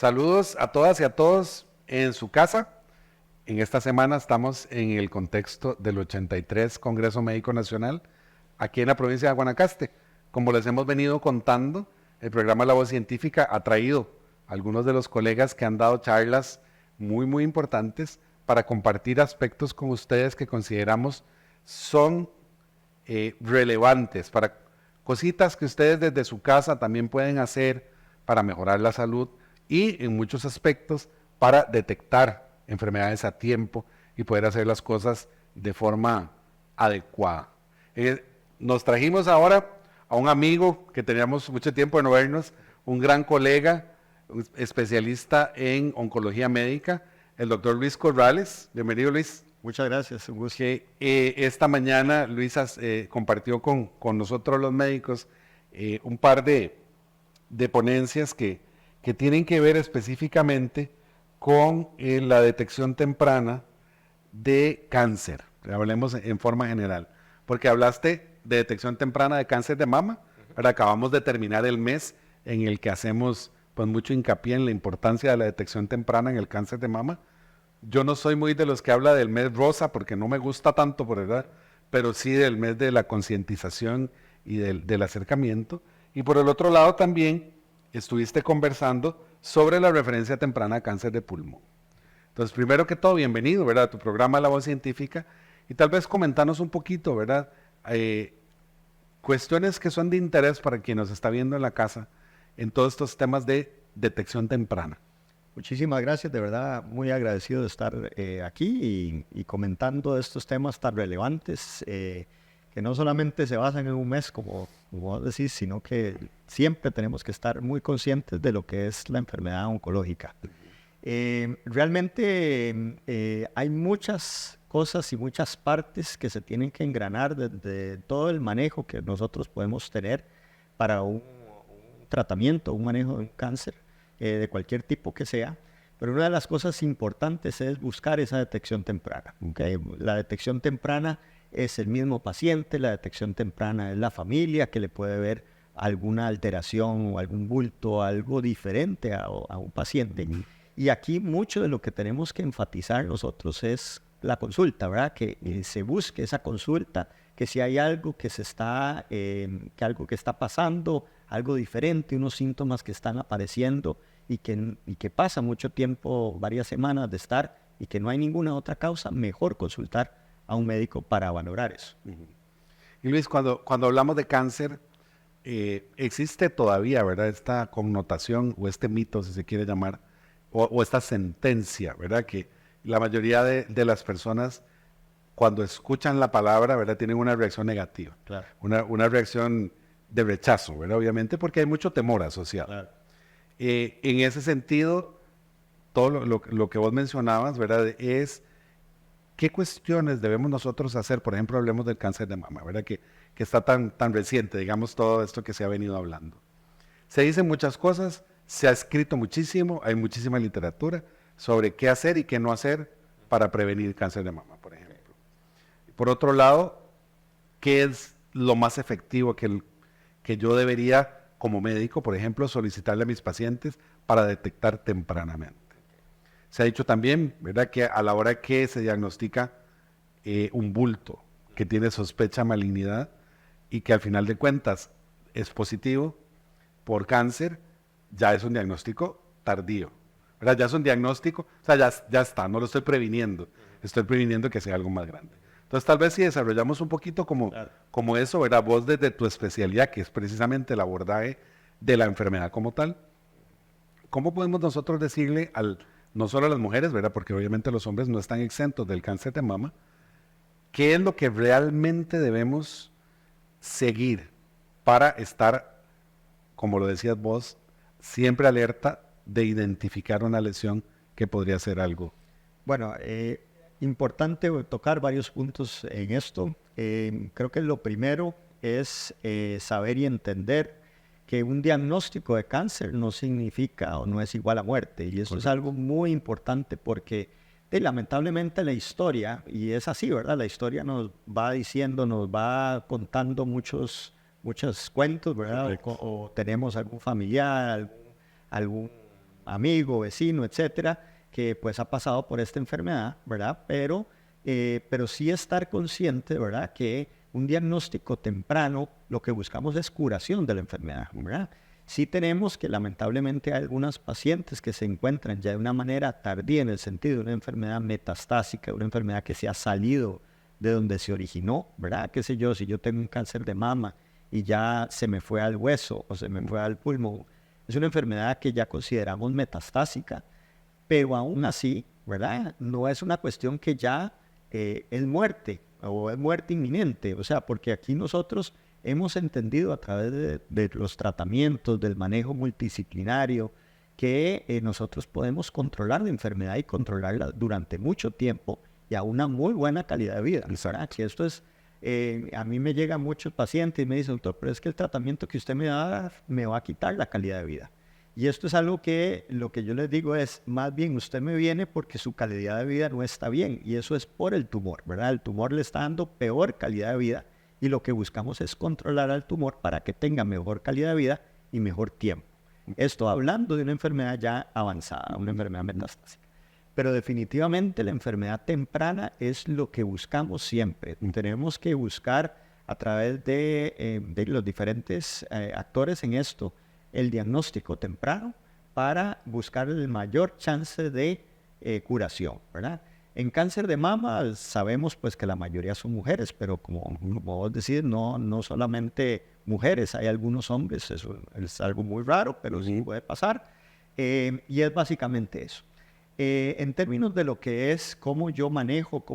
Saludos a todas y a todos en su casa. En esta semana estamos en el contexto del 83 Congreso Médico Nacional, aquí en la provincia de Guanacaste. Como les hemos venido contando, el programa La Voz Científica ha traído a algunos de los colegas que han dado charlas muy importantes para compartir aspectos con ustedes que consideramos son relevantes, para cositas que ustedes desde su casa también pueden hacer para mejorar la salud y en muchos aspectos para detectar enfermedades a tiempo y poder hacer las cosas de forma adecuada. Nos trajimos ahora a un amigo que teníamos mucho tiempo de no vernos, un gran colega, un especialista en oncología médica, el doctor Luis Corrales. Bienvenido, Luis. Muchas gracias, un gusto. Que esta mañana Luis compartió con nosotros los médicos un par de ponencias que tienen que ver específicamente con la detección temprana de cáncer. Hablemos en forma general, porque hablaste de detección temprana de cáncer de mama. Ahora acabamos de terminar el mes en el que hacemos pues mucho hincapié en la importancia de la detección temprana en el cáncer de mama. Yo no soy muy de los que habla del mes rosa porque no me gusta tanto, por verdad, pero sí del mes de la concientización y del acercamiento. Y por el otro lado también estuviste conversando sobre la referencia temprana a cáncer de pulmón. Entonces, primero que todo, bienvenido, ¿verdad?, a tu programa La Voz Científica, y tal vez comentanos un poquito, ¿verdad?, cuestiones que son de interés para quien nos está viendo en la casa en todos estos temas de detección temprana. Muchísimas gracias, de verdad, muy agradecido de estar aquí y comentando estos temas tan relevantes que no solamente se basan en un mes, como vos decís, sino que siempre tenemos que estar muy conscientes de lo que es la enfermedad oncológica. Realmente hay muchas cosas y muchas partes que se tienen que engranar desde todo el manejo que nosotros podemos tener para un tratamiento, un manejo de un cáncer, de cualquier tipo que sea. Pero una de las cosas importantes es buscar esa detección temprana. ¿Okay? La detección temprana es el mismo paciente, la detección temprana es la familia que le puede ver alguna alteración o algún bulto, algo diferente a un paciente. Y aquí mucho de lo que tenemos que enfatizar nosotros es la consulta, ¿verdad? Que se busque esa consulta, que si hay algo que algo que está pasando, algo diferente, unos síntomas que están apareciendo y que pasa mucho tiempo, varias semanas de estar y que no hay ninguna otra causa, mejor consultar a un médico para valorar eso. Y Luis, cuando hablamos de cáncer, existe todavía, ¿verdad?, esta connotación o este mito, si se quiere llamar, o esta sentencia, ¿verdad?, que la mayoría de las personas cuando escuchan la palabra, ¿verdad?, tienen una reacción negativa, Claro. una reacción de rechazo, ¿verdad?, obviamente porque hay mucho temor asociado. Claro. En ese sentido, todo lo que vos mencionabas, ¿verdad?, es qué cuestiones debemos nosotros hacer. Por ejemplo, hablemos del cáncer de mama, ¿verdad?, que está tan reciente, digamos, todo esto que se ha venido hablando. Se dicen muchas cosas, se ha escrito muchísimo, hay muchísima literatura sobre qué hacer y qué no hacer para prevenir cáncer de mama, por ejemplo. Por otro lado, ¿qué es lo más efectivo que yo debería, como médico, por ejemplo, solicitarle a mis pacientes para detectar tempranamente? Se ha dicho también, ¿verdad?, que a la hora que se diagnostica un bulto que tiene sospecha de malignidad y que al final de cuentas es positivo por cáncer, ya es un diagnóstico tardío, ¿verdad? Ya es un diagnóstico, o sea, ya está, no lo estoy previniendo, estoy previniendo que sea algo más grande. Entonces, tal vez si desarrollamos un poquito como eso, ¿verdad?, vos desde tu especialidad, que es precisamente el abordaje de la enfermedad como tal, ¿cómo podemos nosotros decirle no solo a las mujeres, ¿verdad?, porque obviamente los hombres no están exentos del cáncer de mama, qué es lo que realmente debemos seguir para estar, como lo decías vos, siempre alerta de identificar una lesión que podría ser algo? Bueno, importante tocar varios puntos en esto. Creo que lo primero es saber y entender que un diagnóstico de cáncer no significa o no es igual a muerte. Y eso es algo muy importante porque lamentablemente la historia, y es así, ¿verdad? La historia nos va diciendo, nos va contando muchos cuentos, ¿verdad? O tenemos algún familiar, algún amigo, vecino, etcétera, que pues ha pasado por esta enfermedad, ¿verdad? Pero sí estar consciente, ¿verdad? Que un diagnóstico temprano, lo que buscamos es curación de la enfermedad, ¿verdad? Sí tenemos que lamentablemente hay algunos pacientes que se encuentran ya de una manera tardía en el sentido de una enfermedad metastásica, una enfermedad que se ha salido de donde se originó, ¿verdad? Qué sé yo, si yo tengo un cáncer de mama y ya se me fue al hueso o se me fue al pulmón, es una enfermedad que ya consideramos metastásica, pero aún así, ¿verdad? No es una cuestión que ya es muerte o es muerte inminente, o sea, porque aquí nosotros hemos entendido a través de los tratamientos, del manejo multidisciplinario, que nosotros podemos controlar la enfermedad y controlarla durante mucho tiempo y a una muy buena calidad de vida. ¿Verdad? Que esto es, a mí me llegan muchos pacientes y me dicen, doctor, pero es que el tratamiento que usted me da me va a quitar la calidad de vida. Y esto es algo que lo que yo les digo es, más bien usted me viene porque su calidad de vida no está bien y eso es por el tumor, ¿verdad? El tumor le está dando peor calidad de vida y lo que buscamos es controlar al tumor para que tenga mejor calidad de vida y mejor tiempo. Esto hablando de una enfermedad ya avanzada, una enfermedad metastásica. Pero definitivamente la enfermedad temprana es lo que buscamos siempre. Tenemos que buscar a través de los diferentes actores en esto, el diagnóstico temprano para buscar el mayor chance de curación, ¿verdad? En cáncer de mama sabemos pues que la mayoría son mujeres, pero como vos decís, no solamente mujeres, hay algunos hombres, eso es algo muy raro, pero sí puede pasar, y es básicamente eso. En términos de lo que es cómo yo manejo,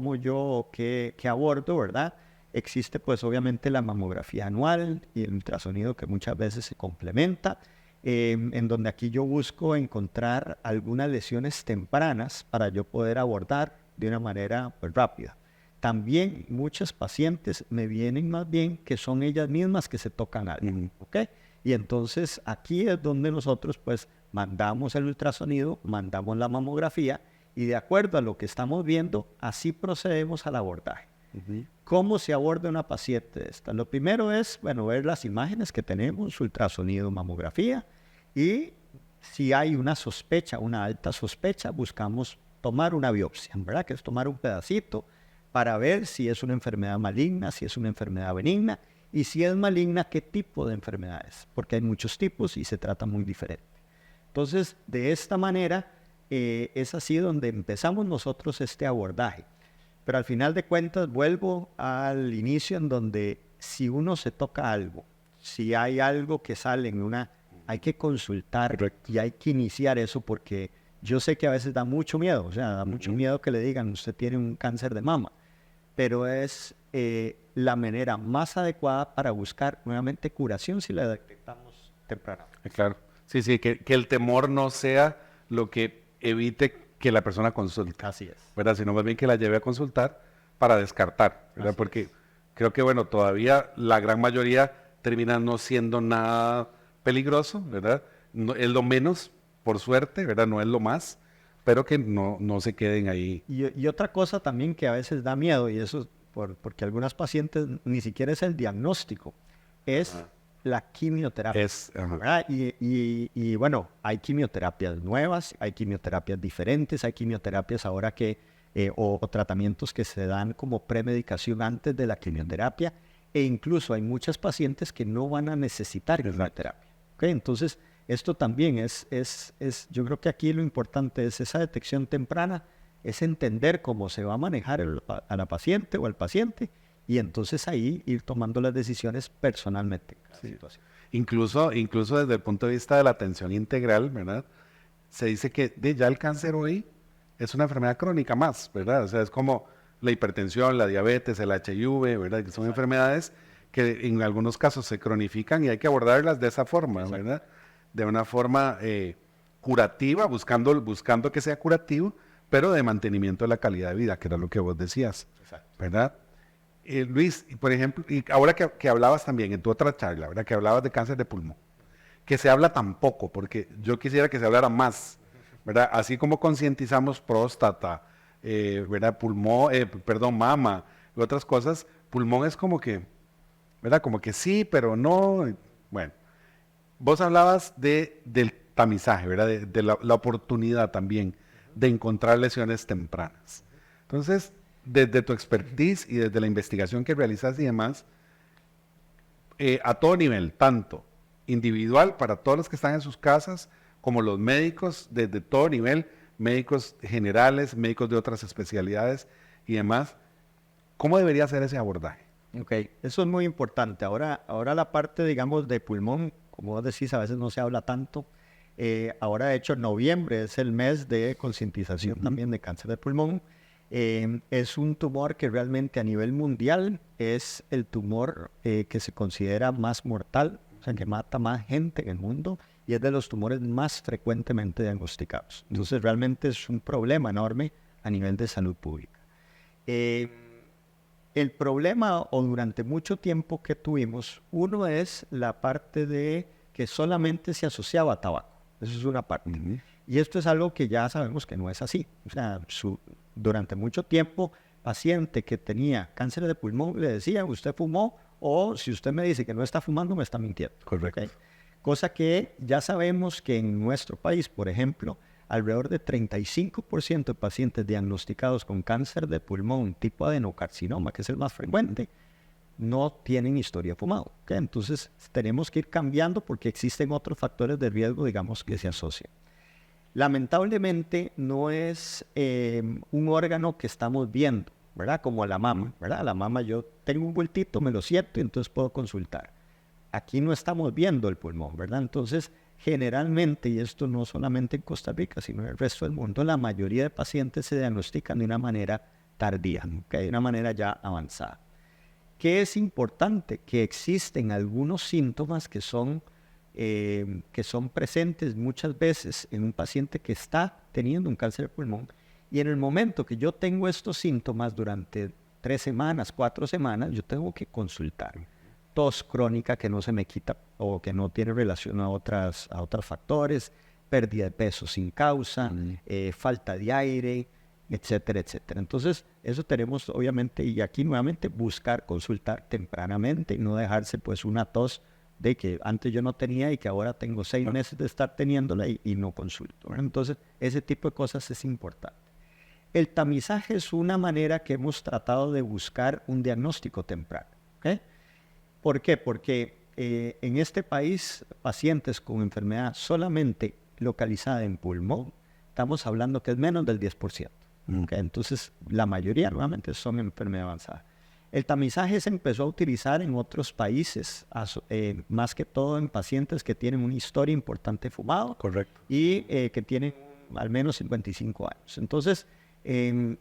qué abordo, ¿verdad? Existe pues obviamente la mamografía anual y el ultrasonido que muchas veces se complementa, en donde aquí yo busco encontrar algunas lesiones tempranas para yo poder abordar de una manera pues, rápida. También muchos pacientes me vienen más bien que son ellas mismas que se tocan algo, ¿ok? Y entonces aquí es donde nosotros pues mandamos el ultrasonido, mandamos la mamografía y de acuerdo a lo que estamos viendo, así procedemos al abordaje. ¿Cómo se aborda una paciente de esta? Lo primero es, bueno, ver las imágenes que tenemos, ultrasonido, mamografía, y si hay una sospecha, una alta sospecha, buscamos tomar una biopsia, ¿verdad? Que es tomar un pedacito para ver si es una enfermedad maligna, si es una enfermedad benigna, y si es maligna, qué tipo de enfermedad es, porque hay muchos tipos y se trata muy diferente. Entonces, de esta manera, es así donde empezamos nosotros este abordaje. Pero al final de cuentas vuelvo al inicio en donde si uno se toca algo, si hay algo que sale en una, hay que consultar. Correcto. Y hay que iniciar eso porque yo sé que a veces da mucho miedo, o sea, da mucho miedo que le digan usted tiene un cáncer de mama, pero es la manera más adecuada para buscar nuevamente curación si la detectamos temprano. Claro, sí, que el temor no sea lo que evite que la persona consulte. Así es. ¿Verdad? Sino más bien que la lleve a consultar para descartar, ¿verdad? Así Porque es. creo que, bueno, todavía la gran mayoría termina no siendo nada peligroso, ¿verdad? No, es lo menos, por suerte, ¿verdad? No es lo más, pero que no se queden ahí. Y otra cosa también que a veces da miedo, y eso porque algunas pacientes ni siquiera es el diagnóstico, es la quimioterapia. ¿Verdad? Y bueno, hay quimioterapias nuevas, hay quimioterapias diferentes, hay quimioterapias ahora o tratamientos que se dan como premedicación antes de la quimioterapia, e incluso hay muchas pacientes que no van a necesitar quimioterapia. ¿Okay? Entonces, esto también yo creo que aquí lo importante es esa detección temprana, es entender cómo se va a manejar a la paciente o al paciente, y entonces ahí ir tomando las decisiones personalmente. Sí. Incluso desde el punto de vista de la atención integral, ¿verdad? Se dice que ya el cáncer hoy es una enfermedad crónica más, ¿verdad? O sea, es como la hipertensión, la diabetes, el HIV, ¿verdad? Que son enfermedades que en algunos casos se cronifican y hay que abordarlas de esa forma, ¿verdad? De una forma curativa, buscando que sea curativo, pero de mantenimiento de la calidad de vida, que era lo que vos decías, ¿verdad? Luis, por ejemplo, y ahora que hablabas también en tu otra charla, ¿verdad? Que hablabas de cáncer de pulmón, que se habla tan poco, porque yo quisiera que se hablara más, ¿verdad? Así como concientizamos próstata, ¿verdad? Mama y otras cosas, pulmón es como que, ¿verdad? Como que sí, pero no. Bueno, vos hablabas del tamizaje, ¿verdad? De la oportunidad también de encontrar lesiones tempranas. Entonces, desde tu expertise y desde la investigación que realizas y demás, a todo nivel, tanto individual para todos los que están en sus casas, como los médicos desde todo nivel, médicos generales, médicos de otras especialidades y demás, ¿cómo debería ser ese abordaje? Ok, eso es muy importante. Ahora la parte, digamos, de pulmón, como vos decís, a veces no se habla tanto. Ahora, de hecho, noviembre es el mes de concientización también de cáncer de pulmón. Es un tumor que realmente a nivel mundial es el tumor que se considera más mortal, o sea, que mata más gente en el mundo y es de los tumores más frecuentemente diagnosticados. Entonces, realmente es un problema enorme a nivel de salud pública. El problema, o durante mucho tiempo que tuvimos, uno es la parte de que solamente se asociaba a tabaco. Eso es una parte. Y esto es algo que ya sabemos que no es así. O sea, durante mucho tiempo, paciente que tenía cáncer de pulmón le decían, usted fumó, o si usted me dice que no está fumando, me está mintiendo. Correcto. ¿Okay? Cosa que ya sabemos que en nuestro país, por ejemplo, alrededor de 35% de pacientes diagnosticados con cáncer de pulmón tipo adenocarcinoma, que es el más frecuente, no tienen historia de fumado. ¿Okay? Entonces, tenemos que ir cambiando porque existen otros factores de riesgo, digamos, que se asocian. Lamentablemente, no es un órgano que estamos viendo, ¿verdad? Como la mama, ¿verdad? La mama, yo tengo un bultito, me lo siento y entonces puedo consultar. Aquí no estamos viendo el pulmón, ¿verdad? Entonces, generalmente, y esto no solamente en Costa Rica, sino en el resto del mundo, la mayoría de pacientes se diagnostican de una manera tardía, ¿okay? De una manera ya avanzada. ¿Qué es importante? Que existen algunos síntomas que son presentes muchas veces en un paciente que está teniendo un cáncer de pulmón, y en el momento que yo tengo estos síntomas durante 3 semanas, 4 semanas, yo tengo que consultar. Tos crónica que no se me quita o que no tiene relación a otros factores, pérdida de peso sin causa, falta de aire, etcétera, etcétera. Entonces, eso tenemos obviamente, y aquí nuevamente, buscar consultar tempranamente y no dejarse pues una tos de que antes yo no tenía y que ahora tengo 6 meses de estar teniéndola y no consulto, ¿verdad? Entonces, ese tipo de cosas es importante. El tamizaje es una manera que hemos tratado de buscar un diagnóstico temprano, ¿okay? ¿Por qué? Porque en este país, pacientes con enfermedad solamente localizada en pulmón, estamos hablando que es menos del 10%. ¿Okay? Entonces, la mayoría nuevamente son enfermedad avanzada. El tamizaje se empezó a utilizar en otros países, más que todo en pacientes que tienen una historia importante de fumado. Correcto. Y que tienen al menos 55 años. Entonces,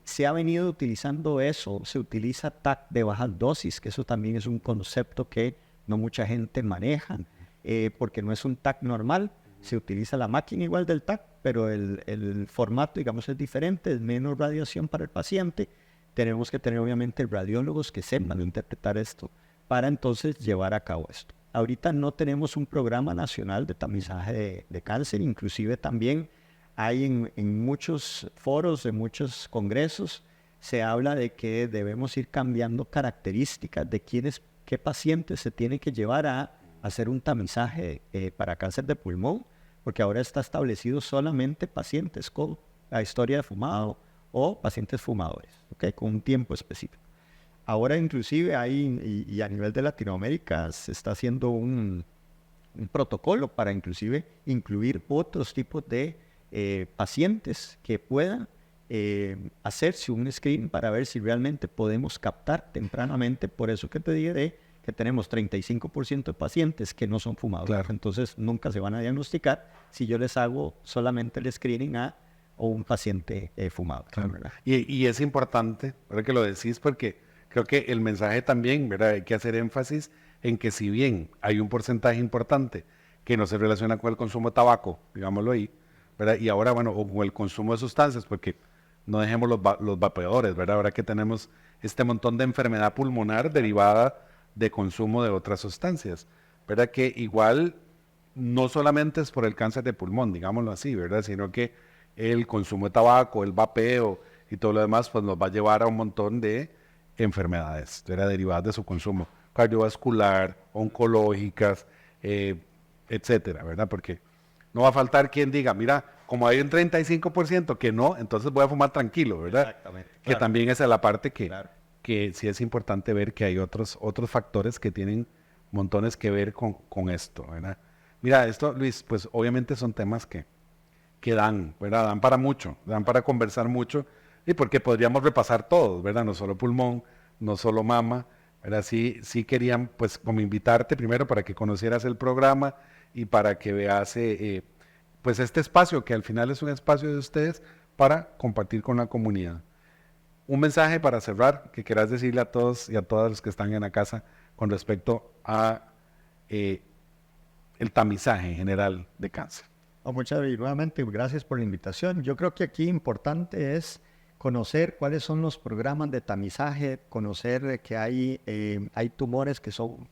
se ha venido utilizando eso, se utiliza TAC de bajas dosis, que eso también es un concepto que no mucha gente maneja, porque no es un TAC normal, se utiliza la máquina igual del TAC, pero el formato, digamos, es diferente, es menos radiación para el paciente. Tenemos que tener, obviamente, radiólogos que sepan interpretar esto para entonces llevar a cabo esto. Ahorita no tenemos un programa nacional de tamizaje de cáncer, inclusive también hay en muchos foros, en muchos congresos, se habla de que debemos ir cambiando características de qué pacientes se tiene que llevar a hacer un tamizaje para cáncer de pulmón, porque ahora está establecido solamente pacientes con la historia de fumado o pacientes fumadores, ¿okay? Con un tiempo específico. Ahora inclusive hay, y a nivel de Latinoamérica, se está haciendo un protocolo para inclusive incluir otros tipos de pacientes que puedan hacerse un screen para ver si realmente podemos captar tempranamente. Por eso que te dije que tenemos 35% de pacientes que no son fumadores. Claro. Entonces nunca se van a diagnosticar si yo les hago solamente el screening a un paciente fumador. Claro. Y es importante, ahora que lo decís, porque creo que el mensaje también, ¿verdad? Hay que hacer énfasis en que si bien hay un porcentaje importante que no se relaciona con el consumo de tabaco, digámoslo ahí, ¿verdad? Y ahora, bueno, o con el consumo de sustancias, porque no dejemos los vapeadores, ¿verdad? Ahora que tenemos este montón de enfermedad pulmonar derivada de consumo de otras sustancias, ¿verdad? Que igual no solamente es por el cáncer de pulmón, digámoslo así, ¿verdad? Sino que el consumo de tabaco, el vapeo y todo lo demás, pues nos va a llevar a un montón de enfermedades, ¿verdad? Derivadas de su consumo, cardiovascular, oncológicas, etcétera, ¿verdad? Porque no va a faltar quien diga, mira, como hay un 35% que no, entonces voy a fumar tranquilo, ¿verdad? Exactamente. Que Claro, también esa es la parte claro. que sí es importante ver que hay otros factores que tienen montones que ver con esto, ¿verdad? Mira, esto, Luis, pues obviamente son temas que dan, ¿verdad? Dan para mucho, dan para conversar mucho, y porque podríamos repasar todos, ¿verdad? No solo pulmón, no solo mama, ¿verdad? Sí querían, pues, como invitarte primero para que conocieras el programa y para que veas, pues, este espacio, que al final es un espacio de ustedes para compartir con la comunidad. Un mensaje para cerrar que quieras decirle a todos y a todas los que están en la casa con respecto a eh, el tamizaje en general de cáncer. Y nuevamente, gracias por la invitación. Yo creo que aquí importante es conocer cuáles son los programas de tamizaje, conocer que hay tumores que son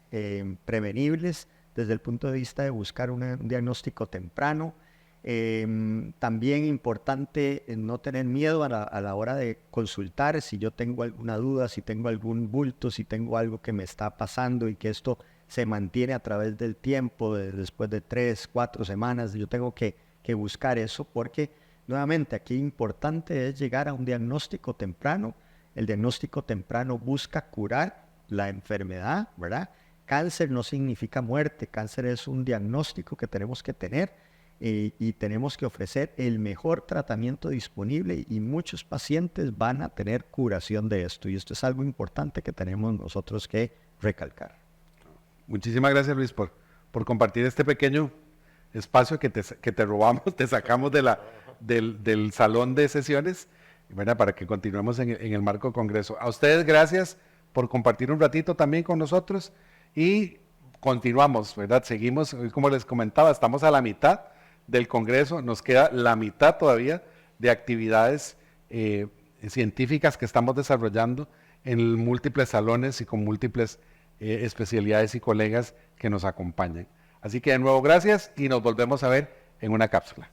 prevenibles desde el punto de vista de buscar un diagnóstico temprano. También importante no tener miedo a la hora de consultar si yo tengo alguna duda, si tengo algún bulto, si tengo algo que me está pasando y que esto se mantiene a través del tiempo, después de 3, 4 semanas. Yo tengo que buscar eso porque, nuevamente, aquí importante es llegar a un diagnóstico temprano. El diagnóstico temprano busca curar la enfermedad, ¿verdad? Cáncer no significa muerte, cáncer es un diagnóstico que tenemos que tener y tenemos que ofrecer el mejor tratamiento disponible y muchos pacientes van a tener curación de esto. Y esto es algo importante que tenemos nosotros que recalcar. Muchísimas gracias, Luis, por compartir este pequeño espacio que te robamos, te sacamos del salón de sesiones, ¿verdad? Para que continuemos en el marco congreso. A ustedes, gracias por compartir un ratito también con nosotros y continuamos, ¿verdad? Seguimos, como les comentaba, estamos a la mitad del congreso, nos queda la mitad todavía de actividades científicas que estamos desarrollando en múltiples salones y con múltiples especialidades y colegas que nos acompañan. Así que de nuevo gracias y nos volvemos a ver en una cápsula.